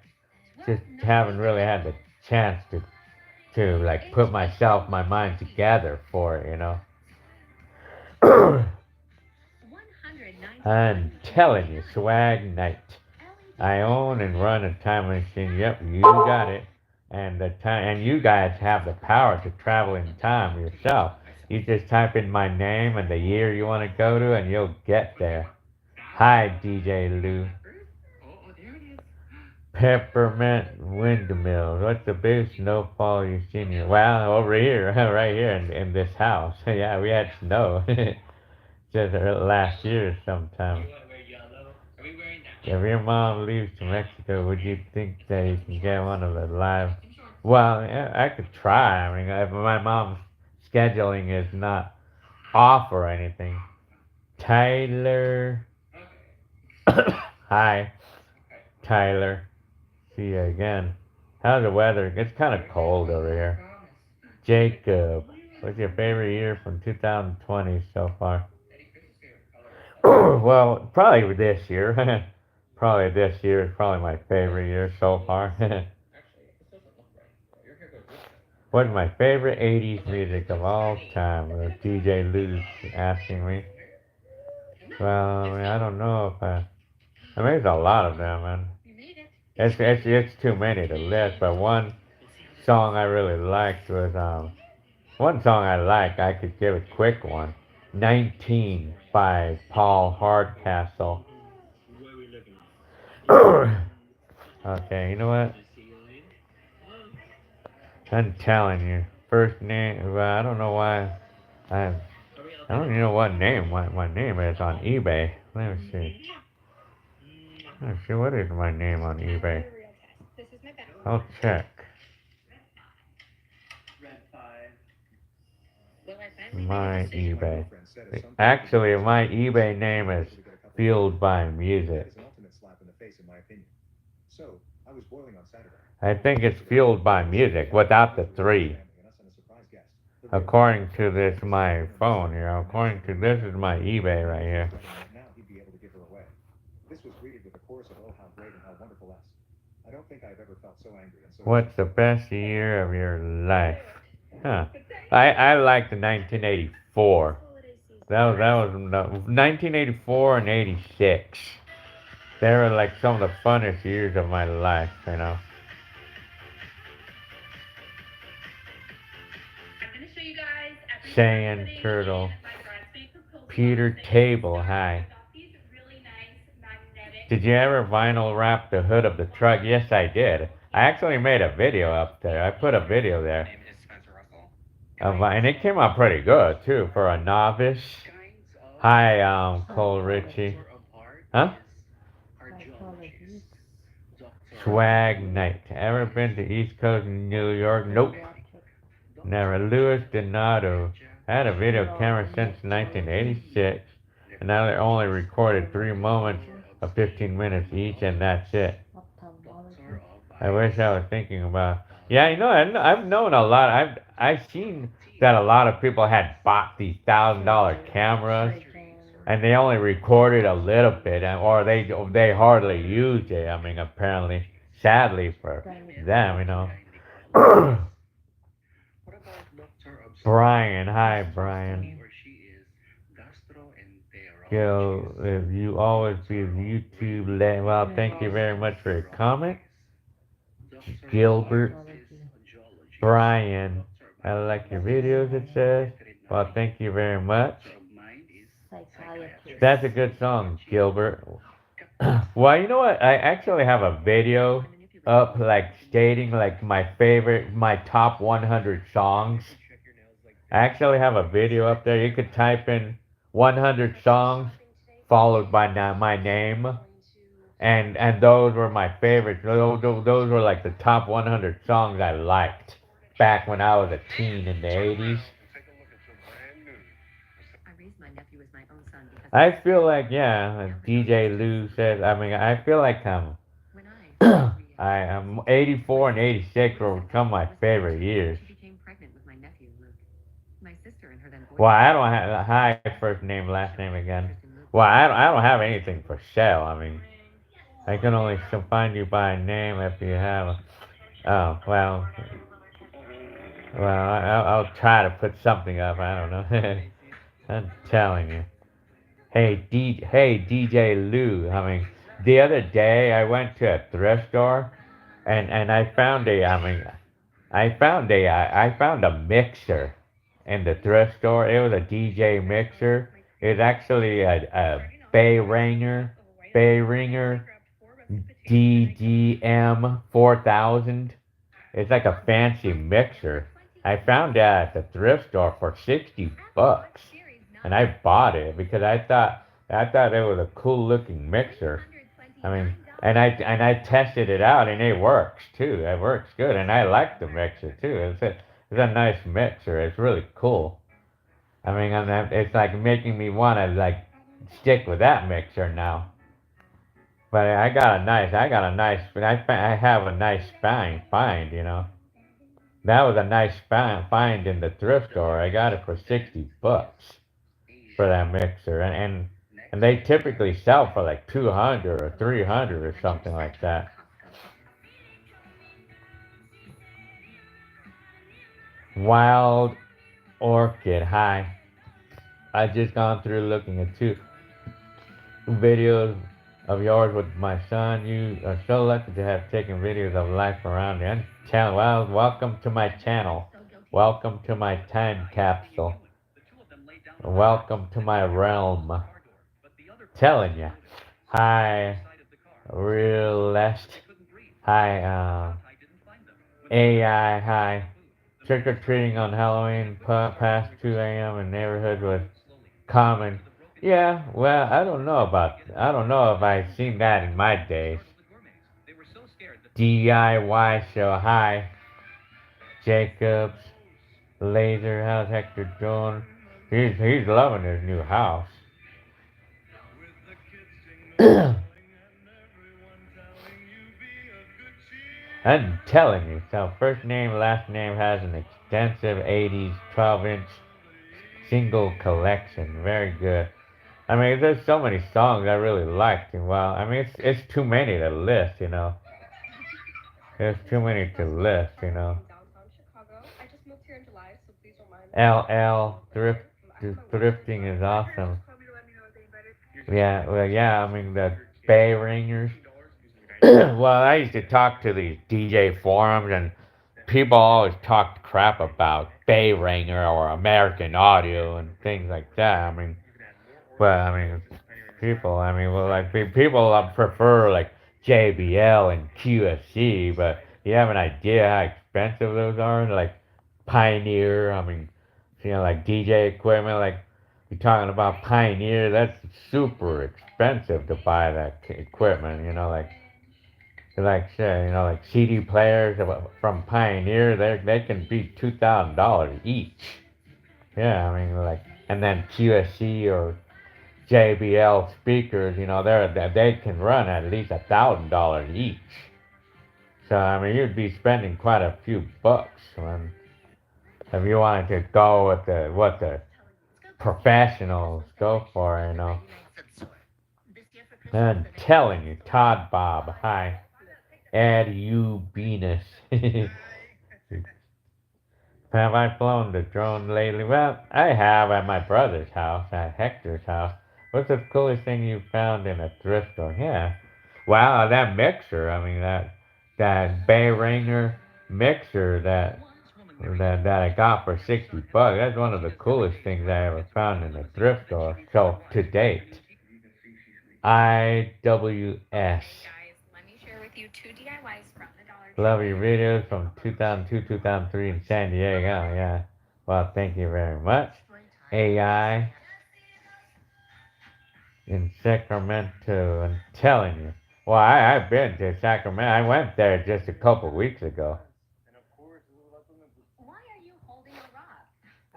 just haven't really had the chance to like put my mind together for it, you know. I'm telling you, Swag Night. I own and run a time machine. Yep, you got it. And you guys have the power to travel in time yourself. You just type in my name and the year you want to go to, and you'll get there. Hi, DJ Lou. Peppermint windmills. What's the biggest snowfall you've seen here? Well, over here, right here in this house. Yeah, we had snow. Just last year sometime. If your mom leaves to Mexico, would you think that you can get one of the live? Well, yeah, I could try. I mean, if my mom's scheduling is not off or anything. Tyler. Hi, Tyler. See you again. How's the weather? It's kind of cold over here. Jacob, what's your favorite year from 2020 so far? Well, probably this year. Probably this year is probably my favorite year so far. What's my favorite 80s music of all time? DJ Lou's asking me. Well, I mean, I don't know if I mean, there's a lot of them, man. It's too many to list, but one song I really liked was, one song I could give a quick one. 19 by Paul Hardcastle. Okay, you know what? I'm telling you. First name, well, I don't know why. I don't even know what name my name is on eBay. Let me see. Let me see, what is my name on eBay? I'll check. My eBay. Actually, my eBay name is Fueled by Music. I think it's Fueled by Music without the 3. According to this, my phone here. According to this is my eBay right here. What's the best year of your life? Huh. I like the 1984. That was 1984 and 86. They were like some of the funnest years of my life, you know. I'm gonna show you guys everything Sand today Turtle. in my bridesmaid proposal Peter boxes. Table, So hi. I got these really nice magnetic. Did you ever vinyl wrap the hood of the truck? Yes, I did. I actually made a video up there. I put a video there. My name is Spencer Russell. And it came out pretty good, too, for a novice. Hi, Cole Ritchie. Huh? Swag Night. Ever been to East Coast, New York? Nope. Never. Louis Donato. I had a video camera since 1986, and now they only recorded 3 moments of 15 minutes each, and that's it. I wish I was thinking about. Yeah, you know, I've known a lot. I've seen that a lot of people had bought these $1,000 cameras, and they only recorded a little bit, or they hardly used it. I mean, apparently, sadly for them, you know. Brian, hi Brian. Gil, if you always be YouTube, well, thank you very much for your comment. Gilbert, Brian, I like your videos, it says. Well, thank you very much. That's a good song, Gilbert. Well, you know what? I actually have a video up, like, stating, like, my top 100 songs. I actually have a video up there. You could type in 100 songs, followed by my name. And those were my favorites. Those were like the top 100 songs I liked back when I was a teen in the 80s. I raised my nephew as my own son because I feel like, yeah, DJ Lou says, I mean, I feel like when I am 84 and 86 will become my favorite years. she became pregnant with my nephew Luke. My sister and her then boyfriend. Well, I don't have, hi, first name, last name again. Well, I don't have anything for sale. I mean, I can only find you by name if you have. Oh, well, I'll try to put something up. I don't know. I'm telling you. Hey, DJ Lou. I mean, the other day I went to a thrift store, and I found I found a mixer in the thrift store. It was a DJ mixer. It was actually a Behringer DDM 4000. It's like a fancy mixer. I found that at the thrift store for $60, and I bought it because I thought it was a cool looking mixer. I mean, and I tested it out, and it works too. It works good, and I like the mixer too. It's a nice mixer. It's really cool. I mean, it's like making me want to like stick with that mixer now. But I have a nice find, you know. That was a nice find in the thrift store. I got it for $60 for that mixer, and they typically sell for like 200 or 300 or something like that. Wild Orchid, hi. I just gone through looking at 2 videos of yours with my son. You are so lucky to have taken videos of life around you. And well, welcome to my channel. Welcome to my time capsule. Welcome to my realm. Telling you. Hi, Realest. Hi, AI. Hi. Trick or treating on Halloween past 2 a.m. in neighborhood was common. Yeah, well, I don't know if I've seen that in my days. DIY show. Hi, Jacobs. Laser. How's Hector doing? He's loving his new house. I'm telling you. So first name, last name has an extensive 80s 12-inch single collection. Very good. I mean, there's so many songs I really liked, and well, I mean, it's too many to list, you know. There's too many to list, you know. Downtown Chicago. I just moved here in July, so please don't mind. LL thrifting is awesome. Yeah, well, yeah. I mean, the Bay Ringers. Well, I used to talk to these DJ forums, and people always talked crap about Bay Ringer or American Audio and things like that. I mean, well, I mean, people prefer like JBL and QSC, but you have an idea how expensive those are? Like Pioneer, I mean, you know, like DJ equipment, like you're talking about Pioneer, that's super expensive to buy that equipment, you know, like say, you know, like CD players from Pioneer, they can be $2,000 each. Yeah, I mean, like, and then QSC or JBL speakers, you know, they can run at least $1,000 each. So I mean, you'd be spending quite a few bucks if you wanted to go with what the professionals go for, you know. I'm telling you, Todd Bob, hi. Ed U. Venus. Have I flown the drone lately? Well, I have at my brother's house, at Hector's house. What's the coolest thing you found in a thrift store? Yeah. Wow, that mixer. I mean, that Bay Ringer mixer that I got for $60. That's one of the coolest things I ever found in a thrift store. So to date. IWS. Guys, let me share with you 2 DIYs from the Dollar Tree. Love your videos from 2002, 2003 in San Diego. Yeah. Well, thank you very much. AI in Sacramento. I'm telling you. Well, I've been to Sacramento. I went there just a couple weeks ago. Why are you holding a rock?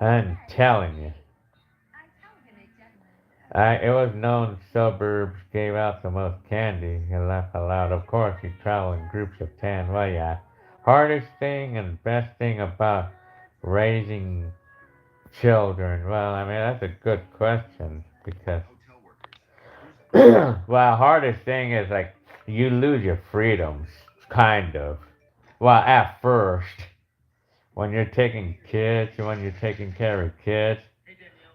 I'm telling you. I tell him it doesn't. It was known suburbs gave out the most candy and laugh aloud. Of course, you travel in groups of 10. Well, yeah. Hardest thing and best thing about raising children? Well, I mean, that's a good question because, well, hardest thing is like you lose your freedoms, kind of. Well, at first, when you're taking care of kids,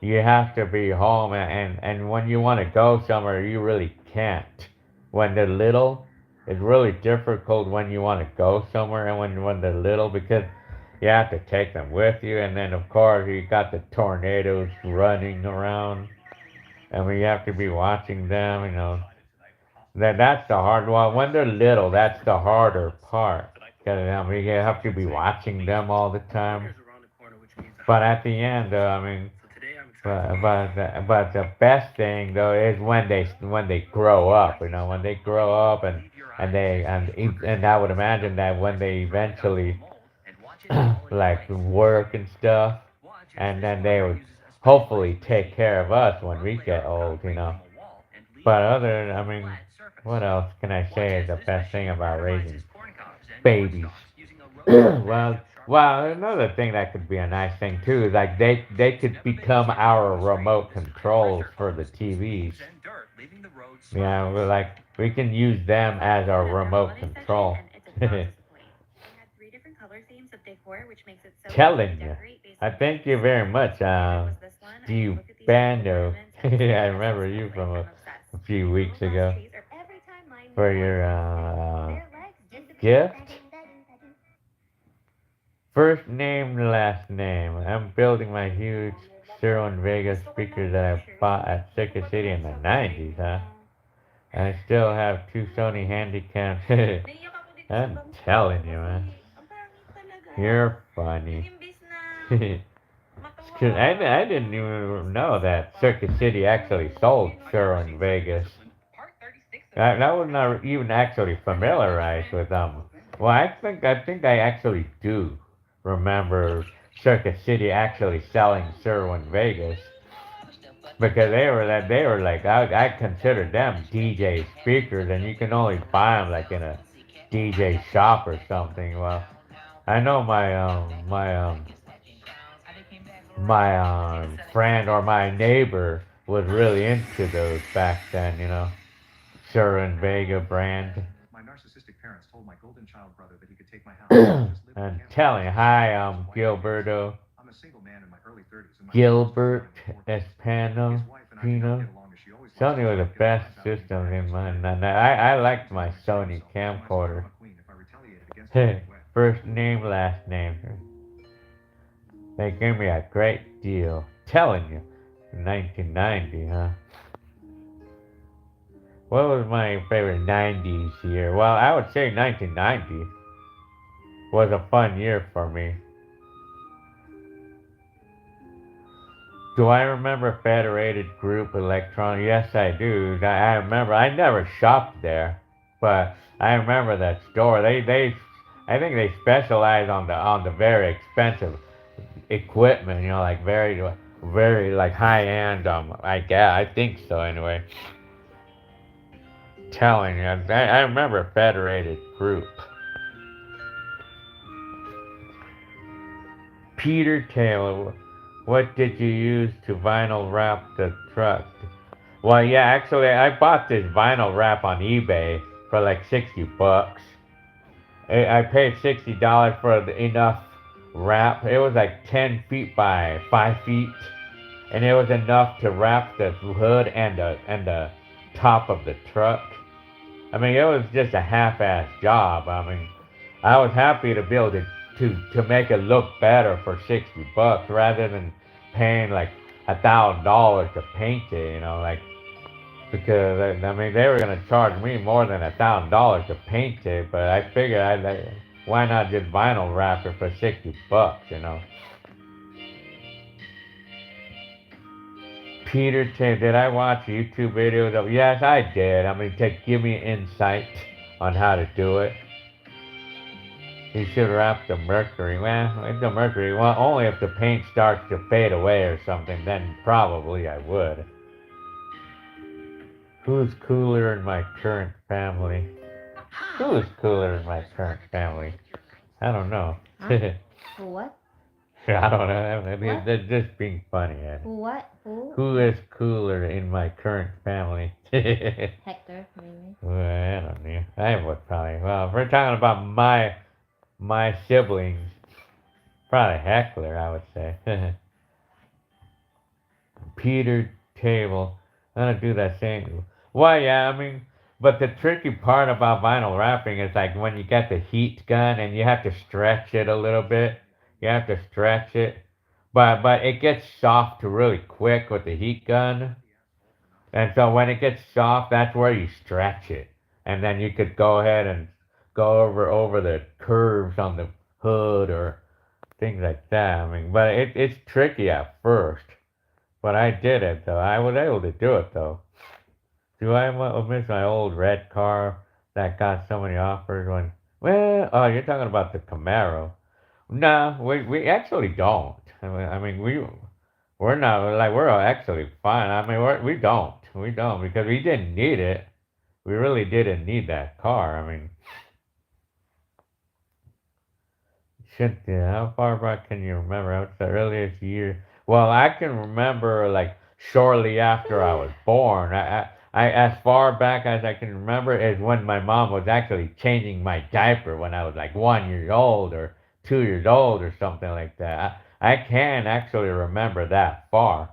you have to be home, and when you want to go somewhere, you really can't. When they're little, it's really difficult when you want to go somewhere, and when they're little, because you have to take them with you, and then of course you got the tornadoes running around, and we have to be watching them, you know. That's the hard one. When they're little, that's the harder part. Because I mean, you have to be watching them all the time. But at the end, I mean, but the best thing though is when they grow up. You know, when they grow up and I would imagine that when they eventually like work and stuff, and then they would hopefully take care of us when we get old, you know. But other, I mean, what else can I say is the best thing about raising babies? Well, another thing that could be a nice thing too is like they could become our remote controls for the TVs. Yeah, we're like we can use them as our remote control. They had 3 different color themes of decor, which makes it so easy to Telling you. decorate based I on thank themes. you very much, There was this one. I Steve look at these Bando. ornaments and I it's remember just you like from I'm a obsessed. few weeks Little ago trees are every time mine for move your on, their legs disappear. gift. First name, last name. I'm building my huge Stereo and Vega speaker that I bought at Circuit City in the 90s, huh? I still have 2 Sony Handycams. I'm telling you, man. You're funny. Cause I didn't even know that Circuit City actually sold Stereo in Vegas. I was not even actually familiarized with them. Well, I think I actually do remember Circuit City actually selling Sir in Vegas because they were like I consider them DJ speakers and you can only buy them like in a DJ shop or something. Well, I know my friend or my neighbor was really into those back then, you know. Sir and Vega brand. My narcissistic parents told my golden child brother that he could take my house. and just live in I'm the camper telling you, house. hi, Gilberto. I'm a single man in my early 30s. And my Gilbert his Espano, wife and I did not Pino. get along as she always Sony was wants the to get best life out of me system by in mine. accident. And I liked my Sony camcorder. First name, last name. They gave me a great deal. Telling you, 1990, huh? What was my favorite 90s year? Well, I would say 1990 was a fun year for me. Do I remember Federated Group Electronic? Yes, I do. I remember. I never shopped there, but I remember that store. I think they specialize on the very expensive equipment. You know, like very like high end. I guess I think so. Anyway, telling you, I remember Federated Group. Peter Taylor, what did you use to vinyl wrap the truck? Well, yeah, actually, I bought this vinyl wrap on eBay for like $60. I paid $60 for enough wrap. It was like 10 feet by 5 feet, and it was enough to wrap the hood and the top of the truck. I mean, it was just a half-ass job. I mean, I was happy to be able to make it look better for $60 rather than paying like $1,000 to paint it. You know, like because I mean they were gonna charge me more than $1,000 to paint it, but I figured why not just vinyl wrap it for $60? You know. Peter Tim, did I watch YouTube videos of? Yes, I did. I mean, to give me insight on how to do it. You should wrap the mercury. Well, the mercury. Well, only if the paint starts to fade away or something. Then probably I would. Who's cooler in my current family? Who's cooler in my current family? I don't know. Huh? What? I don't know. I mean, What? they're just being funny. What? Who? Who is cooler in my current family? Hector, maybe. Well, I don't know. I would probably. Well, if we're talking about my siblings, probably Heckler, I would say. Peter Table. I'm gonna do that same. Well, yeah, I mean, but the tricky part about vinyl wrapping is like when you get the heat gun and you have to stretch it a little bit. You have to stretch it, but it gets soft really quick with the heat gun. And so when it gets soft, that's where you stretch it, and then you could go ahead and go over the curves on the hood or things like that. I mean, but it's tricky at first. But I did it though. I was able to do it though. Do I miss my old red car that got so many offers when? Well, oh, you're talking about the Camaro. No, we actually don't. I mean we're not like we're actually fine. I mean, we don't because we didn't need it. We really didn't need that car. I mean, shit. Yeah, how far back can you remember? What's the earliest year? Well, I can remember like shortly after I was born. As far back as I can remember is when my mom was actually changing my diaper when I was like 1 year old or 2 years old or something like that. I can actually remember that far.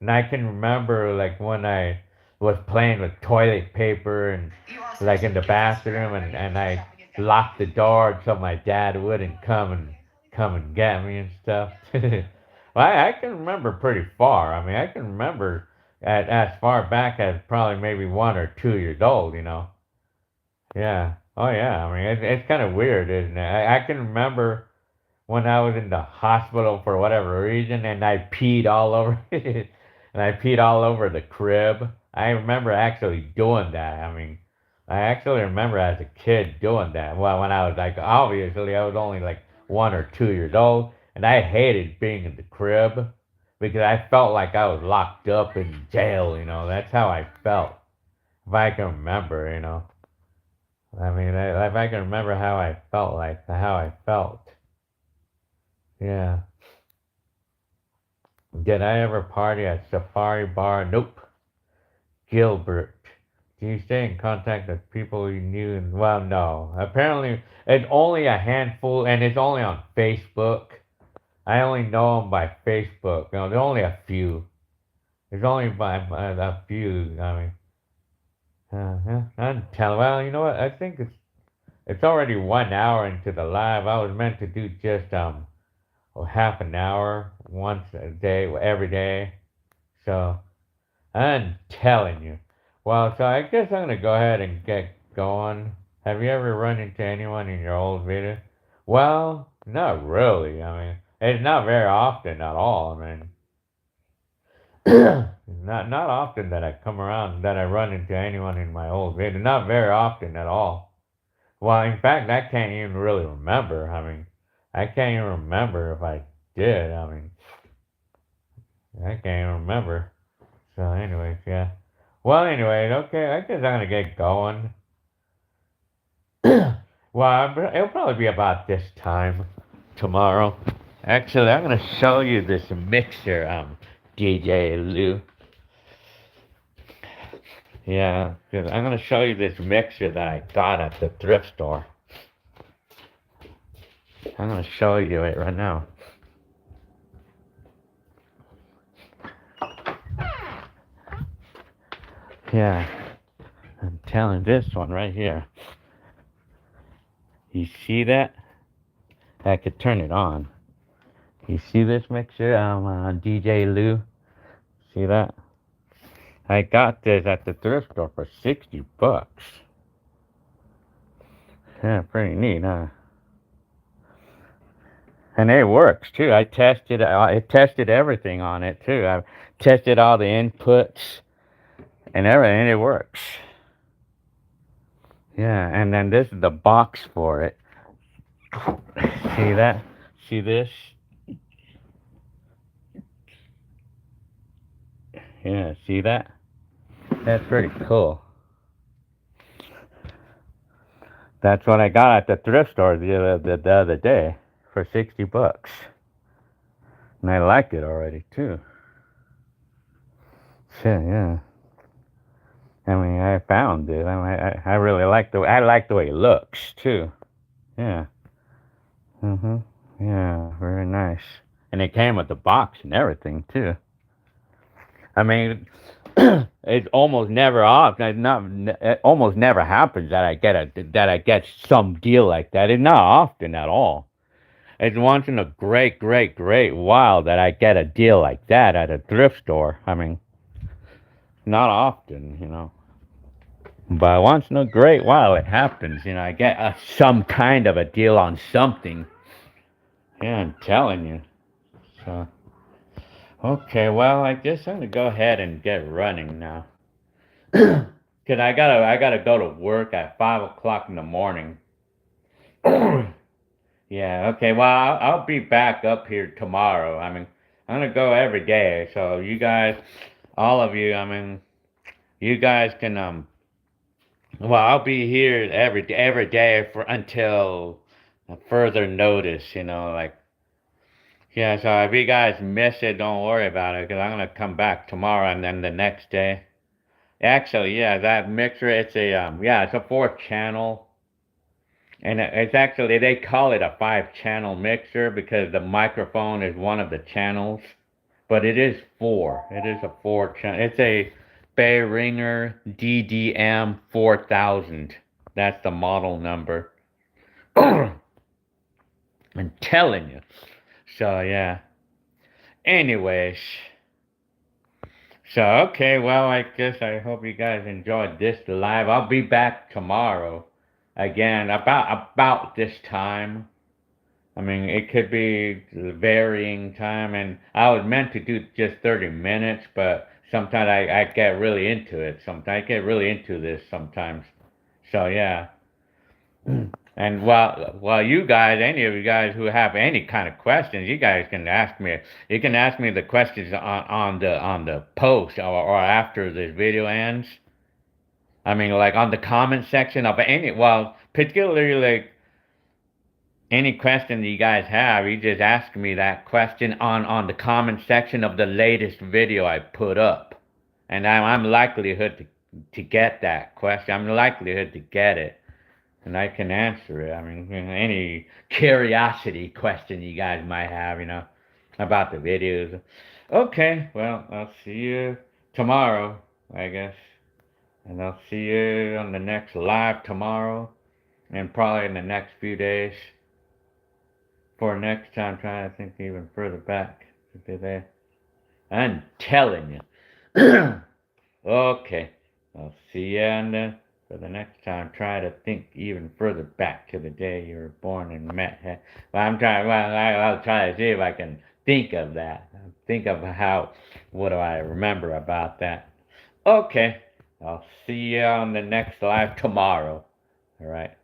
And I can remember like when I was playing with toilet paper and like in the bathroom and I locked the door so my dad wouldn't come and get me and stuff. Well, I can remember pretty far. I mean, I can remember as far back as probably maybe 1 or 2 years old, you know. Yeah. Oh yeah. I mean, it's kind of weird, isn't it? I can remember when I was in the hospital for whatever reason, and I peed all over it, and I peed all over the crib. I remember actually doing that. I mean, I actually remember as a kid doing that. Well, when I was like, obviously, I was only like 1 or 2 years old, and I hated being in the crib because I felt like I was locked up in jail. You know, that's how I felt. If I can remember, you know. I mean, if I can remember how I felt, like how I felt. Yeah. Did I ever party at Safari Bar? Nope. Gilbert. Do you stay in contact with people you knew? Well, no. Apparently, it's only a handful, and it's only on Facebook. I only know them by Facebook. You know, there's only a few. There's only by a few. I mean, I'm telling. Well, you know what? I think it's already 1 hour into the live. I was meant to do just half an hour once a day, every day. So I'm telling you. Well, so I guess I'm gonna go ahead and get going. Have you ever run into anyone in your old video? Well, not really. I mean, it's not very often at all. I mean, not often that I come around that I run into anyone in my old video. Not very often at all. Well, in fact, I can't even really remember. I mean, I can't even remember if I did. I mean, I can't even remember. So, anyways, yeah. Well, anyways, okay, I guess I'm gonna get going. Well, it'll probably be about this time tomorrow. Actually, I'm gonna show you this mixer, DJ Lou. Yeah, because I'm gonna show you this mixer that I got at the thrift store. I'm gonna show you it right now. Yeah, I'm telling this one right here. You see that? I could turn it on. You see this mixer? DJ Lou. See that? I got this at the thrift store for $60. Yeah, pretty neat, huh? And it works too. I tested everything on it too. I tested all the inputs and everything. It works. Yeah, and then this is the box for it. See that? See this? Yeah, see that? That's pretty cool. That's what I got at the thrift store the other day for $60. And I like it already too. Shit, yeah. I mean, I found it. I really like the way it looks too. Yeah. Yeah, very nice. And it came with the box and everything too. I mean, it almost never it almost never happens that I get some deal like that. It's not often at all. It's once in a great while that I get a deal like that at a thrift store. I mean, not often, you know. But once in a great while it happens, you know, I get some kind of a deal on something. Yeah, I'm telling you. So, okay, well, I guess I'm gonna go ahead and get running now. Cause I gotta go to work at 5 o'clock in the morning. Yeah, okay, well, I'll be back up here tomorrow. I mean, I'm gonna go every day. So you guys, all of you, I mean, you guys can well, I'll be here every day for until further notice. You know, like yeah. So if you guys miss it, don't worry about it, because I'm gonna come back tomorrow and then the next day. Actually, yeah, that mixer, it's a yeah, it's a 4-channel. And it's actually, they call it a 5-channel mixer because the microphone is one of the channels. But it is 4. It is a 4-channel. It's a Behringer DDM 4000. That's the model number. I'm telling you. So, yeah. Anyways. So, okay, well, I guess I hope you guys enjoyed this live. I'll be back tomorrow. Again, about this time. I mean, it could be varying time, and I was meant to do just 30 minutes, but sometimes I get really into it. Sometimes I get really into this sometimes. So yeah. And while you guys, any of you guys who have any kind of questions, you guys can ask me. You can ask me the questions on the post or after this video ends. I mean, like on the comment section of any, well, particularly like any question that you guys have, you just ask me that question on the comment section of the latest video I put up. And I'm likelihood to get that question. I'm likelihood to get it. And I can answer it. I mean, any curiosity question you guys might have, you know, about the videos. Okay, well, I'll see you tomorrow, I guess. And I'll see you on the next live tomorrow. And probably in the next few days. For next time, trying to think even further back to be there. I'm telling you. Okay. I'll see you for the next time. Try to think even further back to the day you were born and met her. Well, I'll try to see if I can think of that. Think of what do I remember about that. Okay. I'll see you on the next live tomorrow. All right.